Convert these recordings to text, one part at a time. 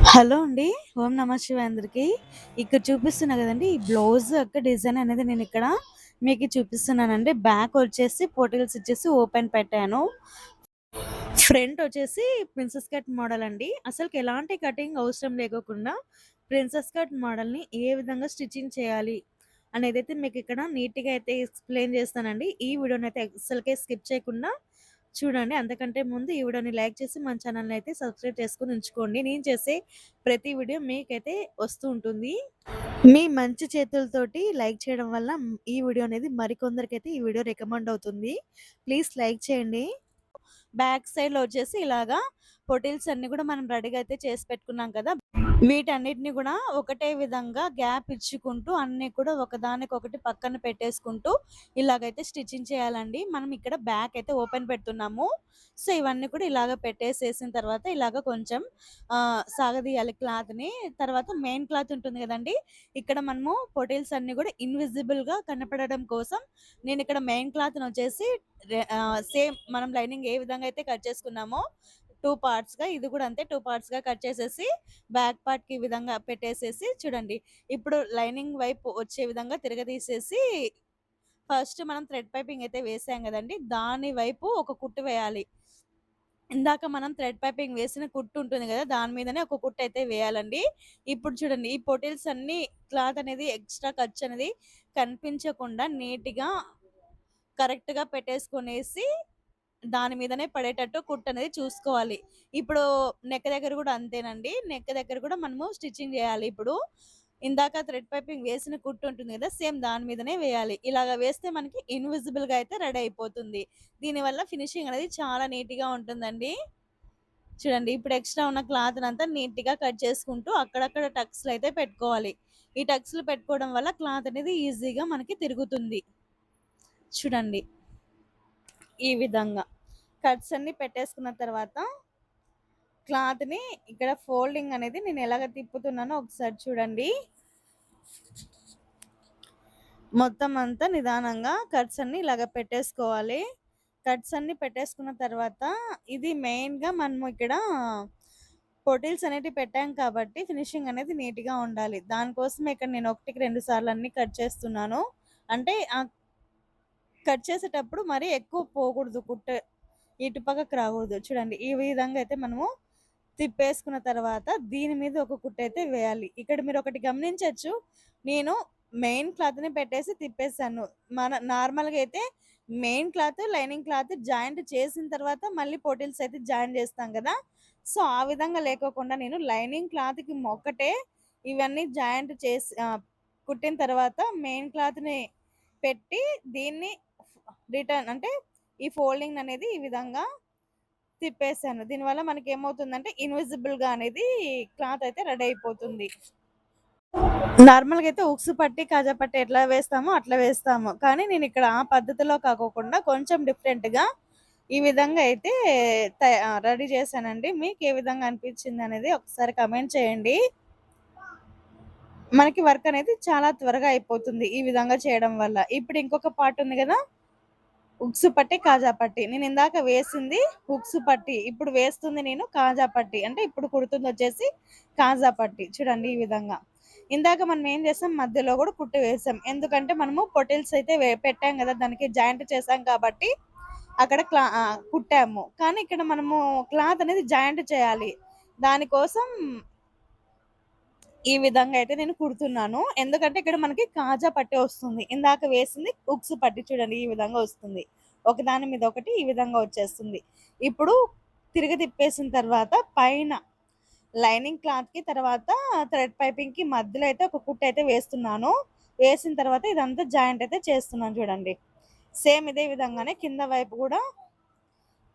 Hello అండి. ఓం నమ శివాయ అందరికి. ఇక్కడ చూపిస్తున్నా గదండీ! ఈ బ్లౌజ్ యొక్క డిజైన్ అనేది నేనిక్కడ మీకు చూపిస్తున్నానండి. బ్యాక్ వచ్చేసి పోటిల్స్ ఇచ్చేసి ఓపెన్ పెట్టాను. ఫ్రంట్ వచ్చేసి ప్రిన్సెస్ కట్ మోడల్ అండి. అసలుకి ఎలాంటి కటింగ్ అవసరం లేకోకుండా ప్రిన్సెస్ కట్ మోడల్‌ని ఏ విధంగా స్టిచ్చింగ్ చేయాలి అనేదైతే మీకిక్కడ నీట్‌గా అయితే ఎక్స్‌ప్లెయిన్ చేస్తానండి. ఈ వీడియోనైతే అస్సలకే స్కిప్ చేయకుండా చూడండి. అంతకంటే ముందు ఈ వీడియోని లైక్ చేసి మన ఛానల్‌ని అయితే సబ్స్క్రైబ్ చేసుకొని ఉంచుకోండి. నేను చేసే ప్రతి వీడియో మీకైతే వస్తూ ఉంటుంది. మీ మంచి చేతులతోటి లైక్ చేయడం వల్ల ఈ వీడియో అనేది మరికొందరికైతే ఈ వీడియో రికమెండ్ అవుతుంది. ప్లీజ్ లైక్ చేయండి. బ్యాక్ సైడ్‌లో వచ్చేసి ఇలాగా పొటిల్స్ అన్నీ కూడా మనం రెడీగా అయితే చేసి పెట్టుకున్నాం కదా! వీటన్నిటిని కూడా ఒకటే విధంగా గ్యాప్ ఇచ్చుకుంటూ అన్నీ కూడా ఒకదానికొకటి పక్కన పెట్టేసుకుంటూ ఇలాగైతే స్టిచ్చింగ్ చేయాలండి. మనం ఇక్కడ బ్యాక్ అయితే ఓపెన్ పెడుతున్నాము. సో, ఇవన్నీ కూడా ఇలాగ పెట్టేసేసిన తర్వాత ఇలాగ కొంచెం సాగదీయాలి క్లాత్‌ని. తర్వాత మెయిన్ క్లాత్ ఉంటుంది గదండీ! ఇక్కడ మనము పొటిల్స్ అన్నీ కూడా ఇన్విజిబుల్‌గా కనపడడం కోసం నేనిక్కడ మెయిన్ క్లాత్‌నొచ్చేసి సేమ్ మనం లైనింగ్ ఏ విధంగా అయితే కట్ చేసుకున్నామో 2 పార్ట్స్‌గా ఇది కూడా అంతే 2 పార్ట్స్‌గా కట్ చేసేసి బ్యాక్ పార్ట్‌కి ఈ విధంగా పెట్టేసేసి చూడండి. ఇప్పుడు లైనింగ్ వైపు వచ్చే విధంగా తిరగదీసేసి ఫస్ట్ మనం థ్రెడ్ పైపింగ్ అయితే వేసాం గదండీ! దాని వైపు ఒక కుట్టు వేయాలి. ఇందాక మనం థ్రెడ్ పైపింగ్ వేసిన కుట్టు ఉంటుంది గదా! దాని మీదనే ఒక కుట్టు అయితే వేయాలండి. ఇప్పుడు చూడండి ఈ పొటిల్స్ అన్నీ క్లాత్ అనేది ఎక్స్‌ట్రా ఖర్చు అనేది కనిపించకుండా నీట్‌గా కరెక్ట్‌గా పెట్టేసుకొనేసి దాని మీదనే పడేటట్టు కుట్టనేది చూసుకోవాలి. ఇప్పుడు నెక్ దగ్గర గూడా అంతేనండి. నెక్ దగ్గర గూడా మనము స్టిచ్చింగ్ జేయాలి ఇప్పుడు. ఇందాక థ్రెడ్ పైపింగ్ వేసిన కుట్టు ఉంటుంది గదా! సేమ్ దాని మీదనే వేయాలి. ఇలాగ వేస్తే మనకి ఇన్విజిబుల్‌గా అయితే రెడీ అయిపోతుంది. దీనివల్ల ఫినిషింగ్ అనేది చాలా నీట్‌గా ఉంటుందండి. చూడండి ఇప్పుడు ఎక్స్‌ట్రా ఉన్న క్లాత్‌నంతా నీట్‌గా కట్ చేసుకుంటూ అక్కడక్కడ టక్స్‌లయితే పెట్టుకోవాలి. ఈ టక్స్‌లు పెట్టుకోవడం వల్ల క్లాత్ అనేది ఈజీగా మనకి తిరుగుతుంది. చూడండి ఈ విధంగా. కట్స్ అన్నీ పెట్టేసుకున్న తర్వాత క్లాత్‌ని ఇక్కడ ఫోల్డింగ్ అనేది నేను ఎలాగ తిప్పుతున్నానో ఒకసారి చూడండి. మొత్తం అంతా నిదానంగా కట్స్ అన్నీ ఇలాగ పెట్టేసుకోవాలి. కట్స్ అన్నీ పెట్టేసుకున్న తర్వాత ఇది మెయిన్‌గా మనము ఇక్కడ పొటిల్స్ అనేటివి పెట్టాం కాబట్టి ఫినిషింగ్ అనేది నీట్‌గా ఉండాలి. దానికోసమే ఇక్కడ నేను ఒకటికి 2 సార్లు అన్నీ కట్ చేస్తున్నాను. అంటే కట్ చేసేటప్పుడు మరీ ఎక్కువ పోకూడదు కుట్టు. ఇటు పక్కకు రాకూడదు. చూడండి ఈ విధంగా అయితే మనము తిప్పేసుకున్న తర్వాత దీని మీద ఒక కుట్టయితే వేయాలి. ఇక్కడ మీరొకటి గమనించొచ్చు. నేను మెయిన్ క్లాత్‌ని పెట్టేసి తిప్పేసాను. మన నార్మల్‌గా అయితే main cloth, lining cloth joint చేసిన తర్వాత మళ్ళీ పొటిల్స్ అయితే జాయిన్ చేస్తాం కదా! సో, ఆ విధంగా లేకోకుండా నేను లైనింగ్ క్లాత్‌కి ఒక్కటే ఇవన్నీ జాయింట్ చేసి కుట్టిన తర్వాత మెయిన్ క్లాత్‌ని పెట్టి దీన్ని రిటర్న్ అంటే ఈ ఫోల్డింగ్ అనేది ఈ విధంగా తిప్పేసాను. దీనివల్ల మనకేమవుతుందంటే ఇన్విజిబుల్‌గా అనేది క్లాత్ అయితే రెడీ అయిపోతుంది. నార్మల్‌గా అయితే ఉక్సు పట్టి, కాజా పట్టి ఎట్లా వేస్తామో అట్లా వేస్తాము. కానీ నేనిక్కడ ఆ పద్ధతిలో కాకోకుండా కొంచెం డిఫరెంట్‌గా ఈ విధంగా అయితే రెడీ చేశానండి. మీకే విధంగా అనిపించిందనేది ఒకసారి కామెంట్ చేయండి. మనకి వర్క్ అనేది చాలా త్వరగా అయిపోతుంది ఈ విధంగా చేయడం వల్ల. ఇప్పుడు ఇంకొక పార్ట్ ఉంది గదా! ఉక్సు పట్టి, కాజా పట్టి. నేనిందాక వేసింది ఉక్సు పట్టి. ఇప్పుడు వేస్తుంది నేను కాజా పట్టి. అంటే ఇప్పుడు కుడుతుందొచ్చేసి కాజా పట్టి. చూడండి ఈ విధంగా. ఇందాక మనం ఏం చేసాం మధ్యలో గూడా కుట్టు వేసాం. ఎందుకంటే మనము పొటిల్స్ అయితే పెట్టాం గదా! దానికి జాయింట్ చేసాం కాబట్టి అక్కడ కుట్టాము. కానీ ఇక్కడ మనము క్లాత్ అనేది జాయింట్ చేయాలి. దానికోసం ఈ విధంగా అయితే నేను కుడుతున్నాను. ఎందుకంటే ఇక్కడ మనకి కాజా పట్టీ వస్తుంది. ఇందాక వేసింది ఉక్సు పట్టి చూడండి ఈ విధంగా వస్తుంది. ఒకదాని మీద ఒకటి ఈ విధంగా వచ్చేస్తుంది. ఇప్పుడు తిప్పేసిన తర్వాత పైన లైనింగ్ క్లాత్‌కి తర్వాత థ్రెడ్ పైపింగ్‌కి మధ్యలో అయితే ఒక కుట్టు అయితే వేస్తున్నాను. వేసిన తర్వాత ఇదంతా జాయింట్ అయితే చేస్తున్నాను చూడండి. సేమ్ ఇదే విధంగానే కింద వైపు కూడా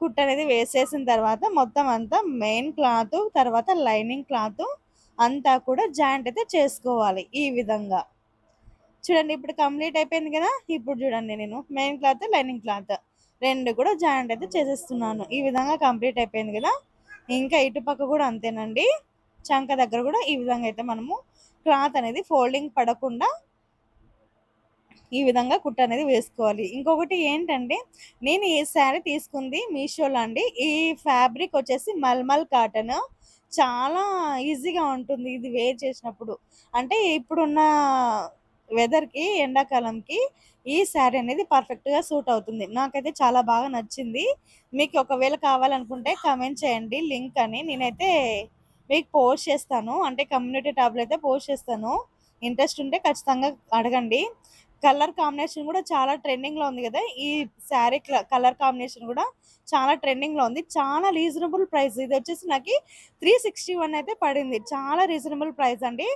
కుట్టనేది వేసేసిన తర్వాత మొత్తం అంతా మెయిన్ క్లాతు, తర్వాత లైనింగ్ క్లాతు అంతా కూడా జాయింట్ అయితే చేసుకోవాలి ఈ విధంగా. చూడండి ఇప్పుడు కంప్లీట్ అయిపోయింది గదా! ఇప్పుడు చూడండి నేను మెయిన్ క్లాత్, లైనింగ్ క్లాత్ 2 కూడా జాయింట్ అయితే చేసేస్తున్నాను. ఈ విధంగా కంప్లీట్ అయిపోయింది గదా! ఇంకా ఇటు పక్క కూడా అంతేనండి. చంక దగ్గర కూడా ఈ విధంగా అయితే మనము క్లాత్ అనేది ఫోల్డింగ్ పడకుండా ఈ విధంగా కుట్టనేది వేసుకోవాలి. ఇంకొకటి ఏంటంటే, నేను ఈ శారీ తీసుకుంది మీషోలో అండి. ఈ ఫ్యాబ్రిక్ వచ్చేసి మల్మల్ కాటను. చాలా ఈజీగా ఉంటుంది ఇది వేర్ చేసినప్పుడు. అంటే ఇప్పుడున్న వెదర్‌కి, ఎండాకాలంకి ఈ శారీ అనేది పర్ఫెక్ట్‌గా సూట్ అవుతుంది. నాకైతే చాలా బాగా నచ్చింది. మీకు ఒకవేళ కావాలనుకుంటే కామెంట్ చేయండి లింక్ అని. నేనైతే మీకు పోస్ట్ చేస్తాను. అంటే కమ్యూనిటీ ట్యాబ్‌లో అయితే పోస్ట్ చేస్తాను. ఇంట్రెస్ట్ ఉంటే ఖచ్చితంగా అడగండి. కలర్ కాంబినేషన్ గూడా చాలా ట్రెండింగ్‌లో ఉంది గదా! ఈ శారీ కలర్ కాంబినేషన్ గూడా చాలా ట్రెండింగ్‌లో ఉంది. చాలా రీజనబుల్ ప్రైస్. ఇదొచ్చేసి నాకి 361 అయితే పడింది. చాలా రీజనబుల్ ప్రైస్ అండి.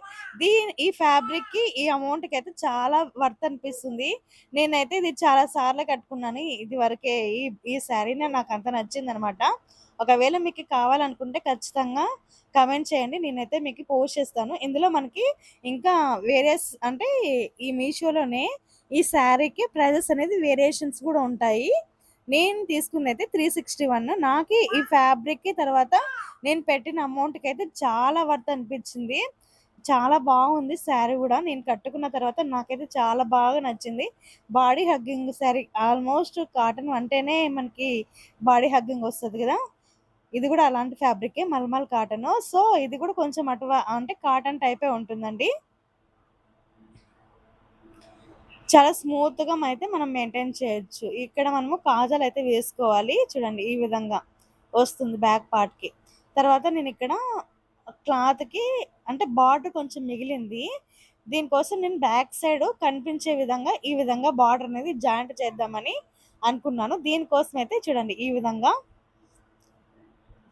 ఈ ఫ్యాబ్రిక్‌కి, ఈ అమౌంట్‌కయితే చాలా వర్త్ అనిపిస్తుంది. నేనైతే ఇది చాలా సార్లు కట్టుకున్నాను. ఇదివరకే ఈ ఈ శారీనే నాకంత నచ్చిందనమాట. ఒకవేళ మీకు కావాలనుకుంటే ఖచ్చితంగా కామెంట్ చేయండి. నేనైతే మీకు పోస్ట్ చేస్తాను. ఇందులో మనకి ఇంకా అంటే ఈ మీషోలోనే ఈ శారీకి ప్రైజెస్ అనేది వేరియేషన్స్ గూడా ఉంటాయి. నేను తీసుకుందయితే 361. నాకి ఈ ఫ్యాబ్రిక్‌కి తర్వాత నేను పెట్టిన అమౌంట్‌కయితే చాలా వర్త్ అనిపిచ్చింది. చాలా బాగుంది శారీ గూడా. నేను కట్టుకున్న తర్వాత నాకైతే చాలా బాగా నచ్చింది. Body hugging sari almost cotton అంటేనే మనకి బాడీ హగ్గింగ్ ఒస్తది గదా! ఇది గూడా అలాంటి ఫ్యాబ్రికే మల్మల్ కాటను. సో, ఇది గూడా కొంచెం అంటే కాటన్ టైపే ఉంటుందండి. చాలా స్మూత్‌గా అయితే మనం మెయింటైన్ చేయొచ్చు. ఇక్కడ మనము కాజాలయితే వేసుకోవాలి. చూడండి ఈ విధంగా వస్తుంది బ్యాక్ పార్ట్‌కి. తర్వాత నేనిక్కడ క్లాత్‌కి అంటే బార్డర్ కొంచెం మిగిలింది. దీనికోసం నేను బ్యాక్ సైడ్ కనిపించే విధంగా ఈ విధంగా బార్డర్ అనేది జాయింట్ చేద్దామని అనుకున్నాను. దీనికోసమయితే చూడండి ఈ విధంగా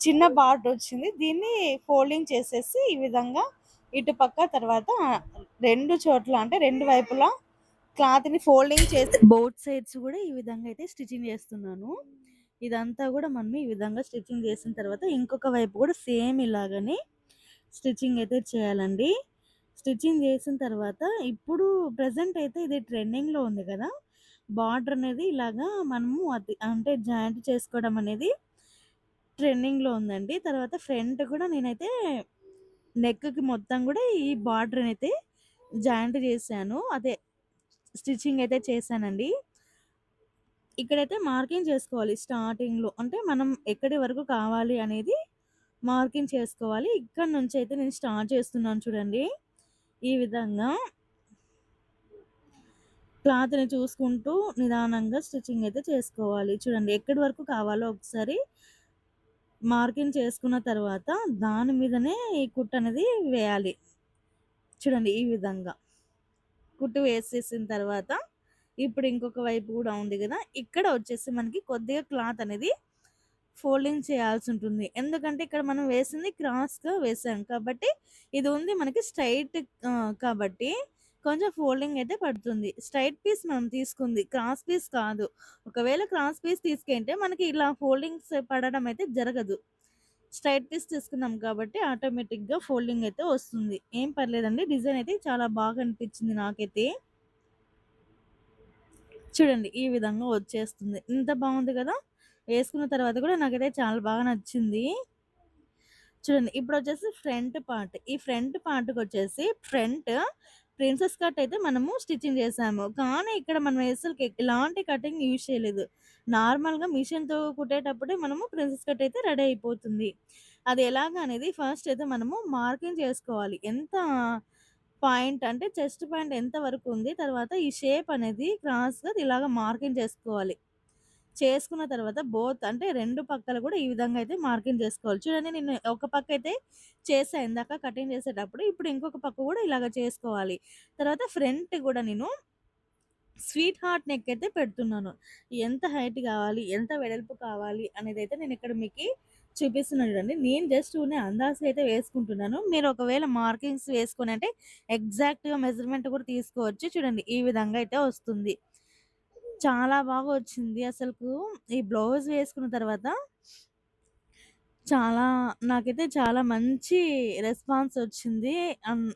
చిన్న బార్డరొచ్చింది. దీన్ని ఫోల్డింగ్ చేసేసి ఈ విధంగా ఇటుపక్క తర్వాత 2 చోట్ల అంటే 2 వైపులా క్లాత్‌ని ఫోల్డింగ్ చేసి బోత్ సైడ్స్ గూడా ఈ విధంగా అయితే స్టిచ్చింగ్ చేస్తున్నాను. ఇదంతా గూడా మనం ఈ విధంగా స్టిచ్చింగ్ చేసిన తర్వాత ఇంకొక వైపు గూడా సేమ్ ఇలాగనే స్టిచ్చింగ్ అయితే చేయాలండి. స్టిచ్చింగ్ చేసిన తర్వాత ఇప్పుడు ప్రెజెంట్ అయితే ఇది ట్రెండింగ్‌లో ఉంది గదా! బార్డర్ అనేది ఇలాగా మనము అంటే జాయింట్ చేసుకోవడం అనేది ట్రెండింగ్‌లో ఉందండి. తర్వాత ఫ్రంట్ కూడా నేనైతే నెక్‌కి మొత్తం గూడా ఈ బార్డర్‌నైతే జాయింట్ చేశాను. అదే స్టిచ్చింగ్ అయితే చేశానండి. ఇక్కడైతే మార్కింగ్ చేసుకోవాలి స్టార్టింగ్‌లో. అంటే మనం ఎక్కడి వరకు కావాలి అనేది మార్కింగ్ చేసుకోవాలి. ఇక్కడి నుంచయితే నేను స్టార్ట్ చేస్తున్నాను చూడండి. ఈ విధంగా క్లాత్‌ని చూసుకుంటూ నిదానంగా స్టిచ్చింగ్ అయితే చేసుకోవాలి. చూడండి ఎక్కడి వరకు కావాలో ఒకసారి మార్కింగ్ చేసుకున్న తర్వాత దాని మీదనే ఈ కుట్టనేది వేయాలి. చూడండి ఈ విధంగా. కుట్టు వేసేసిన తర్వాత ఇప్పుడు ఇంకొక వైపు గూడా ఉంది గదా! ఇక్కడ వచ్చేసి మనకి కొద్దిగా క్లాత్ అనేది ఫోల్డింగ్ చేయాల్సుంటుంది. ఎందుకంటే ఇక్కడ మనం వేసింది క్రాస్‌గా వేసాం కాబట్టి ఇది ఉంది మనకి స్ట్రెయిట్ కాబట్టి కొంచెం ఫోల్డింగ్ అయితే పడుతుంది. స్ట్రెయిట్ పీస్ మనం తీసుకుంది. క్రాస్ పీస్ కాదు. ఒకవేళ క్రాస్ పీస్ తీసుకుంటే మనకి ఇలా ఫోల్డింగ్స్ పడడం అయితే జరగదు. స్ట్రెయిట్ పీస్ తీసుకున్నాం కాబట్టి ఆటోమేటిక్‌గా ఫోల్డింగ్ అయితే వస్తుంది. ఏం పర్లేదండి. డిజైన్ అయితే చాలా బాగా అనిపించింది నాకైతే. చూడండి ఈ విధంగా వచ్చేస్తుంది. ఇంత బాగుంది గదా! వేసుకున్న తర్వాత కూడా నాకైతే చాలా బాగా నచ్చింది. చూడండి ఇప్పుడొచ్చేసి ఫ్రంట్ పార్ట్. ఈ ఫ్రంట్ పార్ట్‌కొచ్చేసి ఫ్రంట్ ప్రిన్సెస్ కట్ అయితే మనము స్టిచ్చింగ్ చేసాము. కానీ ఇక్కడ మనం అసలకి ఎలాంటి కటింగ్ యూజ్ చేయలేదు. నార్మల్‌గా మిషన్‌తో కుట్టేటప్పుడే మనము ప్రిన్సెస్ కట్ అయితే రెడీ అయిపోతుంది. అది ఎలాగనేది ఫస్ట్ అయితే మనము మార్కింగ్ చేసుకోవాలి. ఎంత పాయింట్ అంటే చెస్ట్ పాయింట్ ఎంత వరకు ఉంది. తర్వాత ఈ షేప్ అనేది క్రాస్‌గా ఇలాగ మార్కింగ్ చేసుకోవాలి. చేసుకున్న తర్వాత అంటే 2 పక్కల గూడా ఈ విధంగా అయితే మార్కింగ్ చేసుకోవాలి. చూడండి నేను ఒక పక్క అయితే చేశా ఇందాక కటింగ్ చేసేటప్పుడు. ఇప్పుడు ఇంకొక పక్క గూడా ఇలాగ చేసుకోవాలి. తర్వాత ఫ్రంట్ గూడా నేను స్వీట్ హార్ట్ నెక్ అయితే పెడుతున్నాను. ఎంత హైట్ గావాలి, ఎంత వెడల్పు కావాలి అనేదైతే నేనిక్కడ మీకి చూపిస్తున్నాను చూడండి. నేను జస్ట్ ఊనే అందాజుగా అయితే వేసుకుంటున్నాను. మీరు ఒకవేళ మార్కింగ్స్ వేసుకొనంటే ఎగ్జాక్ట్‌గా మెజర్‌మెంట్ కూడా తీసుకోవచ్చు. చూడండి ఈ విధంగా అయితే వస్తుంది. చాలా బాగా వచ్చింది. అసలుకు ఈ బ్లౌజ్ వేసుకున్న తర్వాత చాలా నాకైతే చాలా మంచి రెస్పాన్స్ వచ్చింది.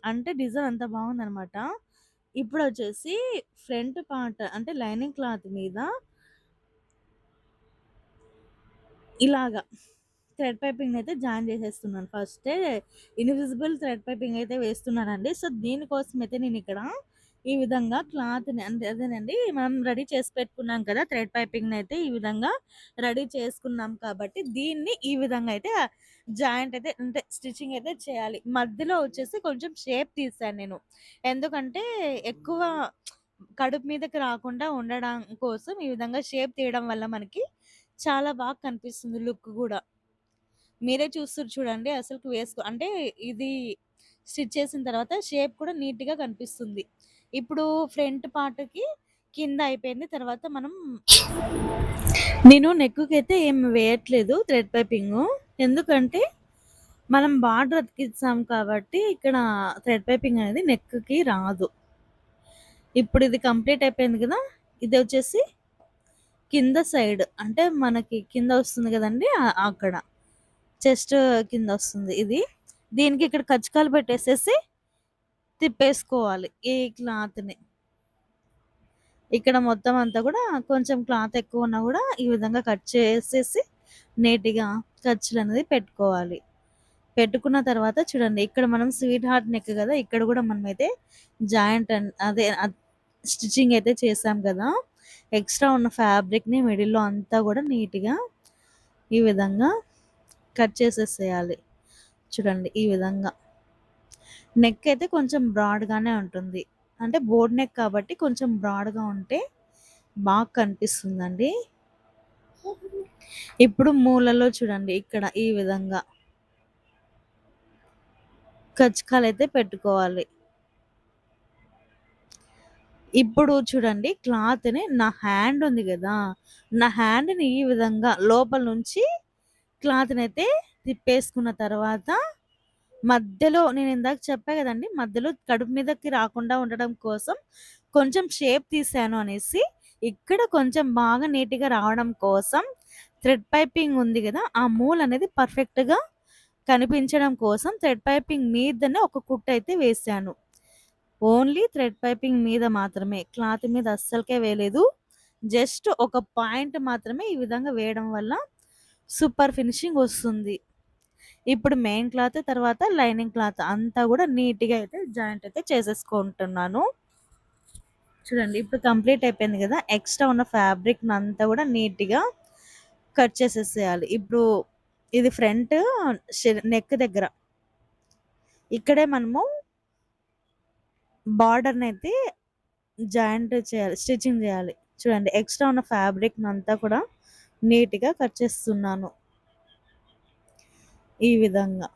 అంటే డిజైన్ అంత బాగుందనమాట. ఇప్పుడొచ్చేసి ఫ్రంట్ పార్ట్ అంటే లైనింగ్ క్లాత్ మీద ఇలాగా థ్రెడ్ పైపింగ్‌నయితే జాయిన్ చేసేస్తున్నాను. ఫస్టే ఇన్విజిబుల్ థ్రెడ్ పైపింగ్ అయితే వేస్తున్నానండి. సో, దీనికోసమైతే నేనిక్కడ ఈ విధంగా క్లాత్‌ని అంటే అదేనండి మనం రెడీ చేసి పెట్టుకున్నాం కదా! థ్రెడ్ పైపింగ్‌నయితే ఈ విధంగా రెడీ చేసుకున్నాం కాబట్టి, దీన్ని ఈ విధంగా అయితే జాయింట్ అయితే అంటే స్టిచ్చింగ్ అయితే చేయాలి. మధ్యలో వచ్చేసి కొంచెం షేప్ తీసాను నేను. ఎందుకంటే ఎక్కువ కడుపు మీదకి రాకుండా ఉండడం కోసం ఈ విధంగా షేప్ తీయడం వల్ల మనకి చాలా బాగా కనిపిస్తుంది లుక్ గూడా. మీరే చూస్తుర్రు చూడండి అసలుకి అంటే ఇది స్టిచ్ చేసిన తర్వాత షేప్ కూడా నీట్‌గా కనిపిస్తుంది. ఇప్పుడు ఫ్రంట్ పార్ట్‌కి కింద అయిపోయింది. తర్వాత మనం నేను నెక్కుకైతే ఏమి వేయట్లేదు థ్రెడ్ పైపింగు. ఎందుకంటే మనం బార్డర్ అతికిచ్చాం కాబట్టి ఇక్కడ థ్రెడ్ పైపింగ్ అనేది నెక్‌కి రాదు. ఇప్పుడు ఇది కంప్లీట్ అయిపోయింది కదా! ఇదొచ్చేసి కింద సైడ్ అంటే మనకి కింద వస్తుంది కదండీ! అక్కడ. చెస్ట్ కిందొస్తుంది ఇది. దీనికి ఇక్కడ కచ్చకాలు పెట్టేసేసి తిప్పేసుకోవాలి ఈ క్లాత్‌ని. ఇక్కడ మొత్తం అంతా గూడా కొంచెం క్లాత్ ఎక్కువున్నా గూడా ఈ విధంగా కట్ చేసేసి నీట్‌గా ఖర్చులనేది పెట్టుకోవాలి. పెట్టుకున్న తర్వాత చూడండి ఇక్కడ మనం స్వీట్ హార్ట్ నెక్ గదా! ఇక్కడ గూడా మనమైతే జాయింట్ అదే స్టిచ్చింగ్ అయితే చేసాం గదా! ఎక్స్‌ట్రా ఉన్న ఫ్యాబ్రిక్‌ని మిడిల్‌లో అంతా గూడా నీట్‌గా ఈ విధంగా కట్ చేసేసేయాలి. చూడండి ఈ విధంగా. నెక్ అయితే కొంచెం బ్రాడ్‌గానే ఉంటుంది. అంటే బోట్ నెక్ కాబట్టి కొంచెం బ్రాడ్‌గా ఉంటే బాగా కనిపిస్తుందండి. ఇప్పుడు మూలలో చూడండి ఇక్కడ ఈ విధంగా కచ్చకాలైతే పెట్టుకోవాలి. ఇప్పుడు చూడండి క్లాత్‌ని నా హ్యాండ్ ఉంది గదా! నా హ్యాండ్‌ని ఈ విధంగా లోపల నుంచి క్లాత్‌నైతే తిప్పేసుకున్న తర్వాత మధ్యలో నేనిందాక చెప్పా గదండీ! మధ్యలో కడుపు మీదకి రాకుండా ఉండడం కోసం కొంచెం షేప్ తీశాను అనేసి, ఇక్కడ కొంచెం బాగా నీట్‌గా రావడం కోసం థ్రెడ్ పైపింగ్ ఉంది గదా! ఆ మూలనేది పర్ఫెక్ట్‌గా కనిపించడం కోసం థ్రెడ్ పైపింగ్ మీదనే ఒక కుట్టయితే వేశాను. ఓన్లీ థ్రెడ్ పైపింగ్ మీద మాత్రమే. క్లాత్ మీద అస్సలకే వేయలేదు. జస్ట్ ఒక పాయింట్ మాత్రమే ఈ విధంగా వేయడం వల్ల సూపర్ ఫినిషింగ్ ఒస్తుంది. ఇప్పుడు మెయిన్ క్లాత్, తర్వాత లైనింగ్ క్లాత్ అంతా గూడా నీట్‌గా అయితే జాయింట్ అయితే చేసేసుకుంటున్నాను. చూడండి ఇప్పుడు కంప్లీట్ అయిపోయింది గదా! ఎక్స్‌ట్రా ఉన్న ఫ్యాబ్రిక్‌నంతా గూడా నీట్‌గా కట్ చేసేసేయాలి. ఇప్పుడు ఇది ఫ్రంట్ నెక్ దగ్గర. ఇక్కడే మనము బార్డర్‌నయితే జాయింట్ చేయాలి. స్టిచ్చింగ్ జేయాలి. చూడండి ఎక్స్‌ట్రా ఉన్న ఫ్యాబ్రిక్‌నంతా కూడా నీట్‌గా కట్ చేస్తున్నాను. ఈ విధంగా.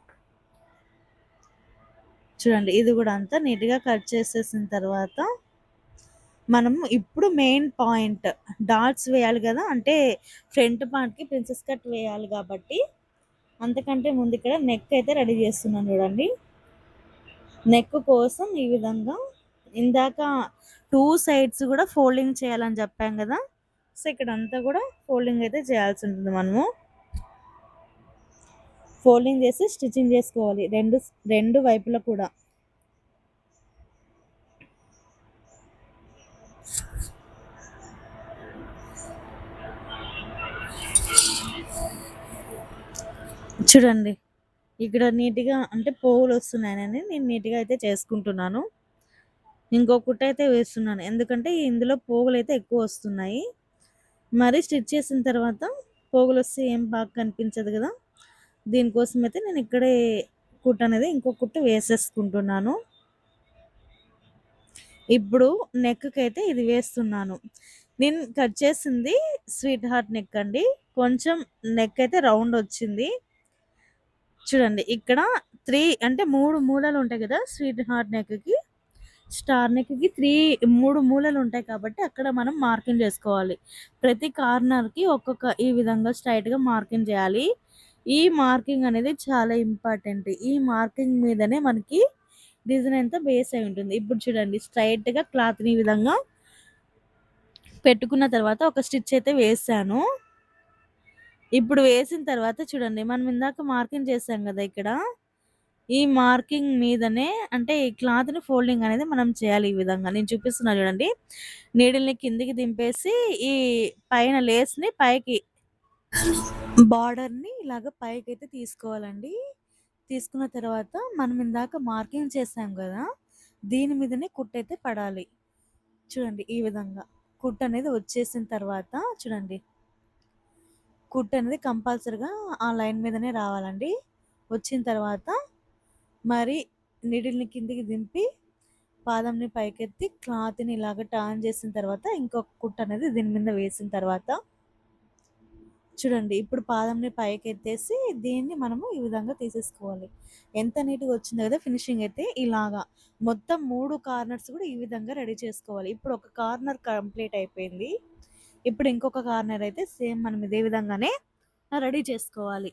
చూడండి ఇది గూడా అంతా నీట్‌గా కట్ చేసేసిన తర్వాత, మనం ఇప్పుడు మెయిన్ పాయింట్ డాట్స్ వేయాలి గదా! అంటే ఫ్రంట్ పార్ట్‌కి ప్రిన్సెస్ కట్ వేయాలి గాబట్టి, అంతకంటే ముందు ఇక్కడ నెక్ అయితే రెడీ జేస్తున్నాను జూడండి. నెక్ కోసం ఈ విధంగా ఇందాక 2 సైడ్స్ గూడా ఫోల్డింగ్ చేయాలని జెప్పాం గదా! సో, ఇక్కడంతా గూడా ఫోల్డింగ్ అయితే చేయాల్సుంటుంది మనము. ఫోల్డింగ్ జేసి స్టిచ్చింగ్ జేసుకోవాలి. రెండు వైపులా కూడా. చూడండి. ఇక్కడ నీట్‌గా అంటే పోగులొస్తున్నాయనని నేను నీట్‌గా అయితే చేసుకుంటున్నాను. ఇంకో కుట్టయితే వేస్తున్నాను. ఎందుకంటే ఇందులో పోగులైతే ఎక్కువొస్తున్నాయి. మరి స్టిచ్ చేసిన తర్వాత పోగులొస్తే ఏం బాగా కనిపించదు గదా! దీనికోసమైతే నేను ఇక్కడే కుట్టనేది ఇంకో కుట్టు వేసేసుకుంటున్నాను. ఇప్పుడు నెక్‌కైతే ఇది వేస్తున్నాను. నేను కట్ చేసింది స్వీట్ హార్ట్ నెక్ అండి. కొంచెం నెక్ అయితే రౌండొచ్చింది. చూడండి ఇక్కడ 3 అంటే 3 మూలలుంటాయి గదా! స్వీట్ హార్ట్ నెక్‌కి. స్టార్ నెక్‌కి 3 మూలలుంటాయి కాబట్టి అక్కడ మనం మార్కింగ్ జేసుకోవాలి. ప్రతి కార్నర్‌కి ఒక్కొక్క ఈ విధంగా స్ట్రెయిట్‌గా మార్కింగ్ జేయాలి. ఈ మార్కింగ్ అనేది చాలా ఇంపార్టెంట్. ఈ మార్కింగ్ మీదనే మనకి డిజైన్ అంతా బేస్ అయి ఉంటుంది. ఇప్పుడు చూడండి స్ట్రెయిట్‌గా క్లాత్‌ని ఈ విధంగా పెట్టుకున్న తర్వాత ఒక స్టిచ్ అయితే వేసాను. ఇప్పుడు వేసిన తర్వాత చూడండి మనం ఇందాక మార్కింగ్ చేసాం గదా! ఇక్కడ. ఈ మార్కింగ్ మీదనే అంటే ఈ క్లాత్‌ని ఫోల్డింగ్ అనేది మనం చేయాలి ఈ విధంగా. నేను చూపిస్తున్నా చూడండి. నీడిల్‌ని కిందికి దింపేసి ఈ పైన లేస్‌ని పైకి బార్డర్‌ని ఇలాగ పైకైతే తీసుకోవాలండి. తీసుకున్న తర్వాత మనం ఇందాక మార్కింగ్ చేసాం గదా! దీని మీదనే కుట్టయితే పడాలి. చూడండి ఈ విధంగా. కుట్టనేది వచ్చేసిన తర్వాత చూడండి. కుట్టనేది కంపల్సరీగా ఆ లైన్ మీదనే రావాలండి. వచ్చిన తర్వాత మరి నీడిల్‌ని కిందకి దింపి, పాదంని పైకెత్తి క్లాత్‌ని ఇలాగ టర్న్ చేసిన తర్వాత ఇంకొక కుట్టనేది దీని మీద వేసిన తర్వాత చూడండి. ఇప్పుడు పాదంని పైకెత్తేసి దీన్ని మనము ఈ విధంగా తీసేసుకోవాలి. ఎంత నీట్‌గా వచ్చిందో కదా! ఫినిషింగ్ అయితే ఇలాగా. మొత్తం 3 కార్నర్స్ కూడా ఈ విధంగా రెడీ చేసుకోవాలి. ఇప్పుడు ఒక కార్నర్ కంప్లీట్ అయిపోయింది. ఇప్పుడు ఇంకొక కార్నర్ అయితే సేమ్ మనం ఇదే విధంగానే రెడీ చేసుకోవాలి.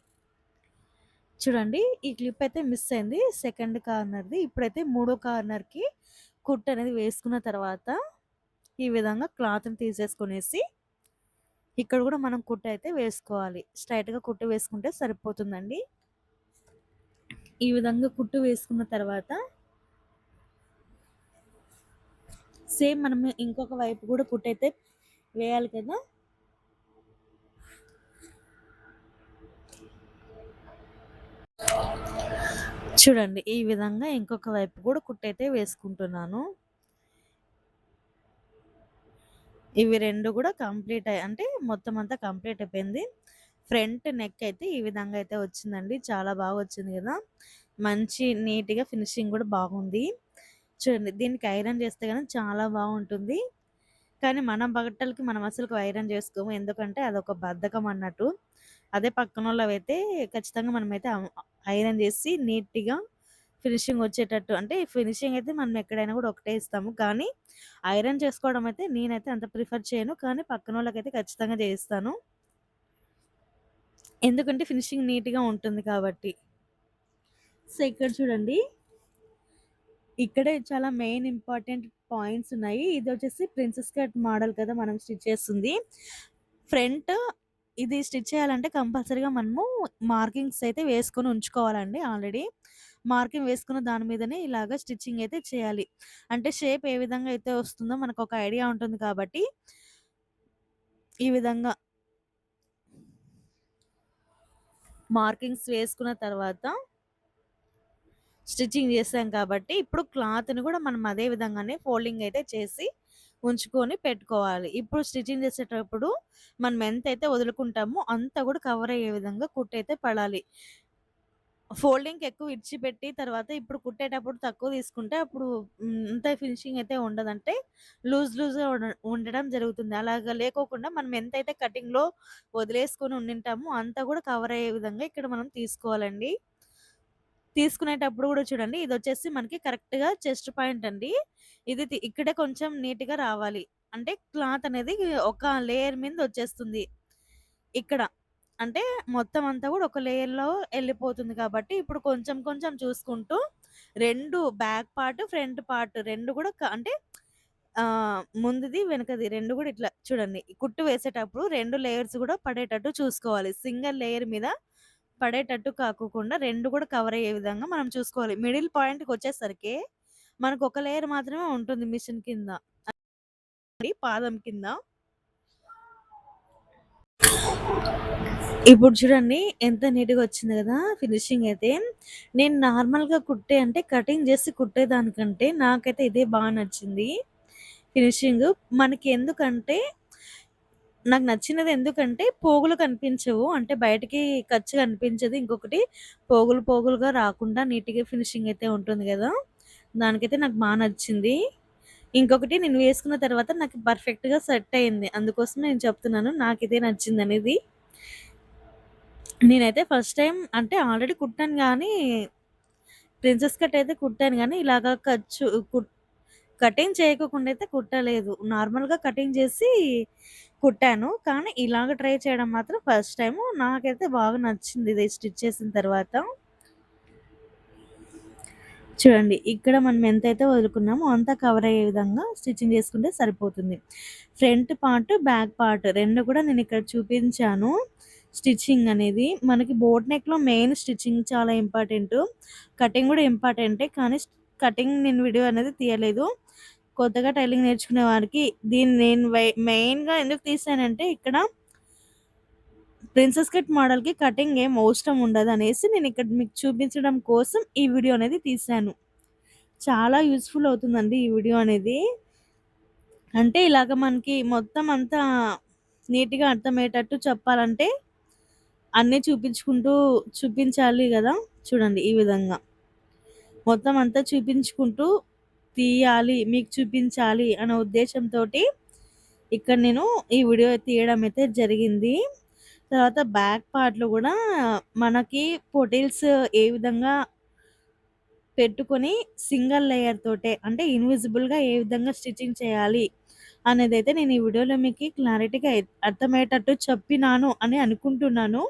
చూడండి ఈ క్లిప్ అయితే మిస్ అయింది. సెకండ్ కార్నర్‌ది. ఇప్పుడైతే మూడో కార్నర్‌కి కుట్టు అనేది వేసుకున్న తర్వాత ఈ విధంగా క్లాత్‌ని తీసేసుకొనేసి ఇక్కడ కూడా మనం కుట్టు అయితే వేసుకోవాలి. స్ట్రెయిట్‌గా కుట్టు వేసుకుంటే సరిపోతుందండి. ఈ విధంగా కుట్టు వేసుకున్న తర్వాత సేమ్ మనం ఇంకొక వైపు కూడా కుట్టయితే వేయాలి కదా! చూడండి ఈ విధంగా ఇంకొక వైపు కూడా కుట్టయితే వేసుకుంటున్నాను. ఇవి 2 కూడా కంప్లీట్ అంటే మొత్తం అంతా కంప్లీట్ అయిపోయింది. ఫ్రంట్ నెక్ అయితే ఈ విధంగా అయితే వచ్చిందండి. చాలా బాగా వచ్చింది కదా! మంచి నీట్‌గా ఫినిషింగ్ కూడా బాగుంది. చూడండి దీనికి ఐరన్ చేస్తే గనుక చాలా బాగుంటుంది. కానీ మన బట్టలకి మనం అసలుకి ఐరన్ చేసుకోము. ఎందుకంటే అదొక బద్ధకం అన్నట్టు. అదే పక్కనోళ్ళవైతే ఖచ్చితంగా మనమైతే ఐరన్ చేసి నీట్‌గా ఫినిషింగ్ వచ్చేటట్టు అంటే ఫినిషింగ్ అయితే మనం ఎక్కడైనా కూడా ఒకటే ఇస్తాము. కానీ ఐరన్ చేసుకోవడం అయితే నేనైతే అంత ప్రిఫర్ చేయను. కానీ పక్కనోళ్ళకైతే ఖచ్చితంగా చేయిస్తాను. ఎందుకంటే ఫినిషింగ్ నీట్‌గా ఉంటుంది కాబట్టి. సో, ఇక్కడ చూడండి. ఇక్కడే చాలా మెయిన్ ఇంపార్టెంట్ పాయింట్స్ ఉన్నాయి. ఇదొచ్చేసి ప్రిన్సెస్ కట్ మోడల్ కదా! మనం స్టిచ్ చేస్తుంది. ఫ్రంట్ ఇది స్టిచ్ చేయాలంటే కంపల్సరీగా మనము మార్కింగ్స్ అయితే వేసుకొని ఉంచుకోవాలండి ఆల్రెడీ. మార్కింగ్ వేసుకున్న దాని మీదనే ఇలాగ స్టిచ్చింగ్ అయితే చేయాలి. అంటే షేప్ ఏ విధంగా అయితే వస్తుందో మనకొక ఐడియా ఉంటుంది కాబట్టి ఈ విధంగా మార్కింగ్స్ వేసుకున్న తర్వాత స్టిచ్చింగ్ చేసాం కాబట్టి ఇప్పుడు క్లాత్‌ని కూడా మనం అదే విధంగానే ఫోల్డింగ్ అయితే చేసి ఉంచుకొని పెట్టుకోవాలి. ఇప్పుడు స్టిచ్చింగ్ చేసేటప్పుడు మనం ఎంతైతే వదులుకుంటామో అంత కూడా కవర్ అయ్యే విధంగా కుట్టయితే పడాలి. ఫోల్డింగ్‌కి ఎక్కువ ఇడిచిపెట్టి తర్వాత ఇప్పుడు కుట్టేటప్పుడు తక్కువ తీసుకుంటే అప్పుడు అంత ఫినిషింగ్ అయితే ఉండదు. అంటే లూజ్‌గా ఉండడం జరుగుతుంది. అలాగా లేకోకుండా మనం ఎంతైతే కటింగ్‌లో వదిలేసుకొని ఉండింటామో అంతా కూడా కవర్ అయ్యే విధంగా ఇక్కడ మనం తీసుకోవాలండి. తీసుకునేటప్పుడు గూడా చూడండి. ఇదొచ్చేసి మనకి కరెక్ట్‌గా చెస్ట్ పాయింట్ అండి. ఇది ఇక్కడే కొంచెం నీట్‌గా రావాలి. అంటే క్లాత్ అనేది ఒక లేయర్ మీదొచ్చేస్తుంది. ఇక్కడ. అంటే మొత్తం అంతా గూడా ఒక లేయర్‌లో ఎళ్ళిపోతుంది కాబట్టి, ఇప్పుడు కొంచెం కొంచెం చూసుకుంటూ 2 బ్యాక్ పార్ట్, ఫ్రంట్ పార్ట్ 2 గూడా అంటే ముందుది, వెనకది 2 గూడా ఇట్లా చూడండి. కుట్టు వేసేటప్పుడు 2 లేయర్స్ గూడా పడేటట్టు చూసుకోవాలి. సింగిల్ లేయర్ మీద పడేటట్టు కాకోకుండా 2 కూడా కవర్ అయ్యే విధంగా మనం చూసుకోవాలి. మిడిల్ పాయింట్‌కొచ్చేసరికి మనకు ఒక లేయర్ మాత్రమే ఉంటుంది మిషన్ కింద. పాదం కింద. ఇప్పుడు చూడండి ఎంత నీట్‌గా వచ్చింది గదా! ఫినిషింగ్ అయితే. నేను నార్మల్‌గా కుట్టే అంటే కటింగ్ జేసి కుట్టేదానికంటే నాకైతే ఇదే నచ్చింది. ఫినిషింగు. మనకి ఎందుకంటే నాకు నచ్చినది ఎందుకంటే పోగులు కనిపించవు. అంటే బయటికి ఖర్చు కనిపించదు. ఇంకొకటి పోగులుగా రాకుండా నీట్‌గా ఫినిషింగ్ అయితే ఉంటుంది గదా! దానికైతే నాకు నచ్చింది. ఇంకొకటి నేను వేసుకున్న తర్వాత నాకు పర్ఫెక్ట్‌గా సెట్ అయింది. అందుకోసం నేను చెప్తున్నాను నాకిదే నచ్చిందనేది. నేనైతే ఫస్ట్ టైమ్ అంటే ఆల్రెడీ కుట్టాను గానీ, ప్రిన్సెస్ కట్ అయితే కుట్టాను గానీ, ఇలాగా ఖర్చు కటింగ్ చేయకోకుండా అయితే కుట్టలేదు. నార్మల్‌గా కటింగ్ చేసి కుట్టాను. కానీ ఇలాగ ట్రై చేయడం మాత్రం ఫస్ట్ టైము. నాకైతే బాగా నచ్చింది ఇది స్టిచ్ చేసిన తర్వాత. చూడండి ఇక్కడ మనం ఎంతైతే వదులుకున్నామో అంతా కవర్ అయ్యే విధంగా స్టిచ్చింగ్ చేసుకుంటే సరిపోతుంది. ఫ్రంట్ పార్ట్, బ్యాక్ పార్ట్ 2 కూడా నేను ఇక్కడ చూపించాను. స్టిచ్చింగ్ అనేది మనకి బోట్ నెక్‌లో మెయిన్ స్టిచ్చింగ్ చాలా ఇంపార్టెంటు. కటింగ్ కూడా ఇంపార్టెంటే. కానీ కటింగ్ నేను వీడియో అనేది తీయలేదు. కొత్తగా టైలరింగ్ నేర్చుకునే వారికి దీన్ని నేను మెయిన్‌గా ఎందుకు తీసానంటే ఇక్కడ ప్రిన్సెస్ కట్ మోడల్‌కి కటింగ్ ఏం అవసరం ఉండదనేసి నేను ఇక్కడ మీకు చూపించడం కోసం ఈ వీడియో అనేది తీశాను. చాలా యూజ్‌ఫుల్ అవుతుందండి ఈ వీడియో అనేది. అంటే ఇలాగ మనకి మొత్తం అంతా నీట్‌గా అర్థమయ్యేటట్టు చెప్పాలంటే అన్నీ చూపించాలి గదా! చూడండి ఈ విధంగా. మొత్తం అంతా చూపించుకుంటూ తీయాలి, మీకు చూపించాలి అనే ఉద్దేశంతోటి ఇక్కడ నేను ఈ వీడియో తీయడం అయితే జరిగింది. తర్వాత బ్యాక్ పార్ట్‌లో గూడా మనకి పొటిల్స్ ఏ విధంగా పెట్టుకొని సింగిల్ లేయర్ తోటే అంటే ఇన్విజిబుల్‌గా ఏ విధంగా స్టిచ్చింగ్ చేయాలి అనేదైతే నేను ఈ వీడియోలో మీకు క్లారిటీగా అర్థమయ్యేటట్టు చెప్పినాను అని అనుకుంటున్నాను.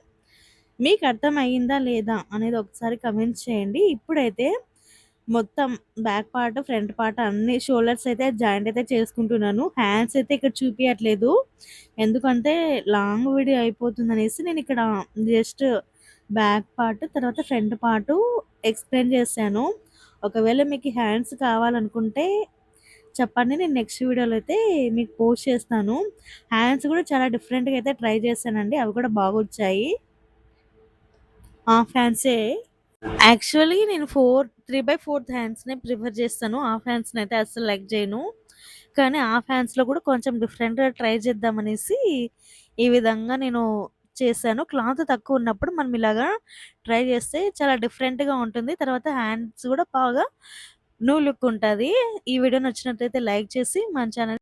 మీకు అర్థమయిందా లేదా అనేది ఒకసారి కమెంట్ చేయండి. ఇప్పుడైతే మొత్తం బ్యాక్ పార్ట్, ఫ్రంట్ పార్ట్ అన్ని షోల్డర్స్ అయితే జాయింట్ అయితే చేసుకుంటున్నాను. హ్యాండ్స్ అయితే ఇక్కడ చూపియట్లేదు. ఎందుకంటే లాంగ్ వీడియో అయిపోతుందనేసి నేనిక్కడ జస్ట్ బ్యాక్ పార్ట్, తర్వాత ఫ్రంట్ పార్టు ఎక్స్‌ప్లెయిన్ చేశాను. ఒకవేళ మీకు హ్యాండ్స్ కావాలనుకుంటే చెప్పండి. నేను నెక్స్ట్ వీడియోలో అయితే మీకు పోస్ట్ చేస్తాను. హ్యాండ్స్ కూడా చాలా డిఫరెంట్‌గా అయితే ట్రై చేశానండి. అవి కూడా బాగొచ్చాయి. హాఫ్ హ్యాండ్సే. యాక్చువల్లీ నేను 3/4 హ్యాండ్స్‌నే ప్రిఫర్ చేస్తాను. హాఫ్ హ్యాండ్స్‌నయితే అస్సలు లైక్ చేయను. కానీ హాఫ్ హ్యాండ్స్‌లో కూడా కొంచెం డిఫరెంట్‌గా ట్రై చేద్దామనేసి ఈ విధంగా నేను చేశాను. క్లాత్ తక్కువున్నప్పుడు మనం ఇలాగా ట్రై చేస్తే చాలా డిఫరెంట్‌గా ఉంటుంది. తర్వాత హ్యాండ్స్ కూడా బాగా లుక్ ఉంటది. ఈ వీడియో నచ్చినట్లయితే లైక్ చేసి మన ఛానెల్